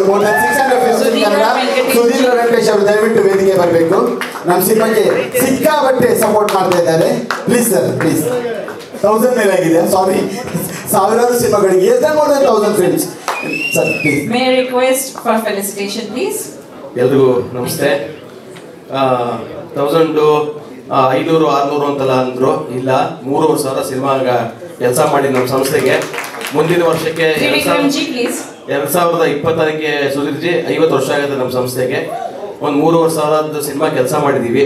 more than 600 films in Kannada. Sudhir Venkatesh ಅವರು ದಯವಿಟ್ಟು ವೇದಿಕೆ ಬರಬೇಕು. ನಮ್ಮ ಸಿನಿಮಾಗೆ ಸಿಕ್ಕಾಪಟ್ಟೆ ಸಪೋರ್ಟ್ ಮಾಡ್ತಾ ಇದ್ದಾರೆ. Please sir, please. 1000 ಮೇಲೆ ಆಗಿದೆ, ಸಾರಿ. ಸಾವಿರಾರು ಸಿನಿಮಾಗಳಿಗೆ more than 1000 films. Sir please. May I request for felicitation please? ಎಲ್ರಿಗೂ ನಮಸ್ತೆ. 1000 500 600 ಅಂತಲ್ಲ ಅಂದ್ರು, ಇಲ್ಲ 3000 ಸಿನಿಮಾ ಕೆಲಸ ಮಾಡಿ ನಮ್ಮ ಸಂಸ್ಥೆಗೆ. ಮುಂದಿನ ವರ್ಷಕ್ಕೆ 2026ಕ್ಕೆ ಸುಧೀರ್ಜಿ 50 ವರ್ಷ ಆಗುತ್ತೆ ನಮ್ಮ ಸಂಸ್ಥೆಗೆ. ಒಂದು 3000 ಸಿನಿಮಾ ಕೆಲಸ ಮಾಡಿದ್ದೀವಿ.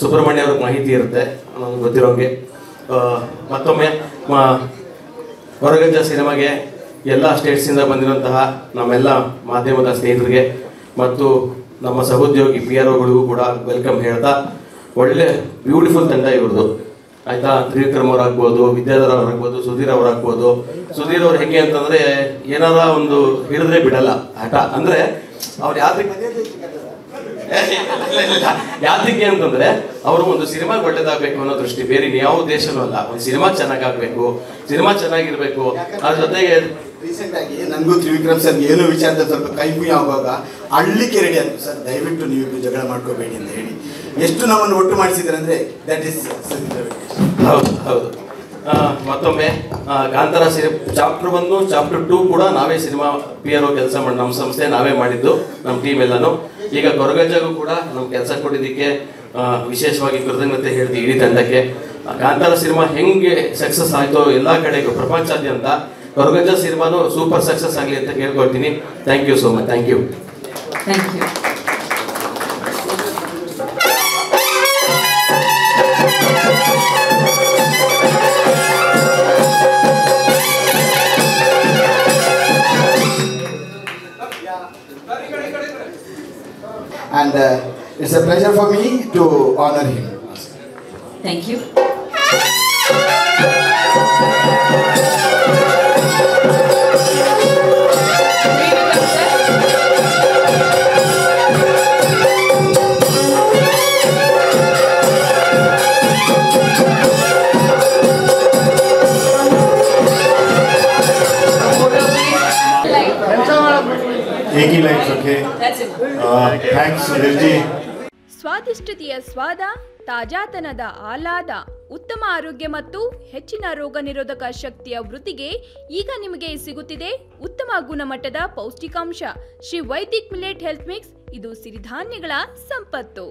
ಸುಬ್ರಹ್ಮಣ್ಯ ಅವ್ರಿಗೆ ಮಾಹಿತಿ ಇರುತ್ತೆ ನನಗೆ ಗೊತ್ತಿರೋಂಗೆ. ಮತ್ತೊಮ್ಮೆ ಹೊರಗಜ್ಜ ಸಿನಿಮಾಗೆ ಎಲ್ಲ ಸ್ಟೇಟ್ಸಿಂದ ಬಂದಿರುವಂತಹ ನಮ್ಮೆಲ್ಲ ಮಾಧ್ಯಮದ ಸ್ನೇಹಿತರಿಗೆ ಮತ್ತು ನಮ್ಮ ಸಹೋದ್ಯೋಗಿ PROಗಳಿಗೂ ಕೂಡ ವೆಲ್ಕಮ್ ಹೇಳ್ತಾ, ಒಳ್ಳೆ ಬ್ಯೂಟಿಫುಲ್ ತಂಡ ಇವ್ರದ್ದು ಆಯ್ತಾ. ತ್ರಿವಿಕ್ರಮ್ ಅವರಾಗ್ಬೋದು, ವಿದ್ಯಾಧರ್ ಅವರಾಗ್ಬೋದು, ಸುಧೀರ್ ಅವರಾಗ್ಬೋದು. ಸುಧೀರ್ ಅವ್ರು ಹೆಂಗೆ ಅಂತಂದ್ರೆ ಏನಾರ ಒಂದು ಹಿಡಿದ್ರೆ ಬಿಡಲ್ಲ ಆಟ. ಅಂದ್ರೆ ಅವ್ರು ಯಾತಕ್ಕೆ ಅಂತಂದ್ರೆ ಅವರು ಒಂದು ಸಿನಿಮಾ ಒಳ್ಳೇದಾಗಬೇಕು ಅನ್ನೋ ದೃಷ್ಟಿ, ಬೇರೆ ಯಾವ ದೇಶನೂ ಅಲ್ಲ. ಒಂದು ಸಿನಿಮಾ ಚೆನ್ನಾಗಾಗಬೇಕು, ಸಿನಿಮಾ ಚೆನ್ನಾಗಿರ್ಬೇಕು. ಅದ್ರ ಜೊತೆಗೆ ರೀಸೆಂಟ್ ಆಗಿ ನನಗೂ ತ್ರಿವಿಕ್ರಮ್ ಸರ್ ಏನೋ ವಿಚಾರದ ಸ್ವಲ್ಪ ಕೈಮುಯಿ ಆಗುವಾಗ ಅಳ್ಳಿಕ್ಕೆ ರೆಡಿ ಆಯ್ತು. ಸರ್ ದಯವಿಟ್ಟು ನೀವು ಜಗಳ ಮಾಡ್ಕೋಬೇಡಿ ಅಂತ ಹೇಳಿ ಎಷ್ಟು ನಮ್ಮನ್ನು ಒಟ್ಟು ಮಾಡಿಸಿದ್ರೆ ಅಂದ್ರೆ ದಟ್ ಇಸ್. ಹೌದು ಹೌದು. ಮತ್ತೊಮ್ಮೆ ಕಾಂತಾರ ಚಾಪ್ಟರ್ 1 ಚಾಪ್ಟರ್ 2 ಕೂಡ ನಾವೇ ಸಿನಿಮಾ PRO ಕೆಲಸ ಮಾಡಿ ನಮ್ಮ ಸಂಸ್ಥೆ ನಾವೇ ಮಾಡಿದ್ದು, ನಮ್ಮ ಟೀಮ್ ಎಲ್ಲಾನು. ಈಗ ಕೊರಗಜ್ಜಗೂ ಕೂಡ ನಮ್ಮ ಕೆಲಸ ಕೊಟ್ಟಿದ್ದಕ್ಕೆ ವಿಶೇಷವಾಗಿ ಕೃತಜ್ಞತೆ ಹೇಳ್ತೀವಿ ಇಡೀ ತಂಡಕ್ಕೆ. ಕಾಂತಾರ ಸಿನಿಮಾ ಹೆಂಗೆ ಸಕ್ಸಸ್ ಆಯ್ತೋ ಎಲ್ಲ ಕಡೆಗೂ ಪ್ರಪಂಚಾದ್ಯಂತ ಕೊರಗಜ್ಜ ಸಿನಿಮಾನು ಸೂಪರ್ ಸಕ್ಸಸ್ ಆಗಲಿ ಅಂತ ಕೇಳ್ಕೊಳ್ತೀನಿ. Thank you so much. Thank you. And it's a pleasure for me to honor him. Thank you. एक ही लाइट रखे. थैंक्स सुधीर जी. ಸ್ವಾದಿಷ್ಟತೆಯ ಸ್ವಾದ, ತಾಜಾತನದ ಆಹ್ಲಾದ, ಉತ್ತಮ ಆರೋಗ್ಯ ಮತ್ತು ಹೆಚ್ಚಿನ ರೋಗ ನಿರೋಧಕ ಶಕ್ತಿಯ ವೃದ್ಧಿಗೆ ಈಗ ನಿಮಗೆ ಸಿಗುತ್ತಿದೆ ಉತ್ತಮ ಗುಣಮಟ್ಟದ ಪೌಷ್ಟಿಕಾಂಶ. Shri Vaidik millet health mix, ಇದು ಸಿರಿಧಾನ್ಯಗಳ ಸಂಪತ್ತು.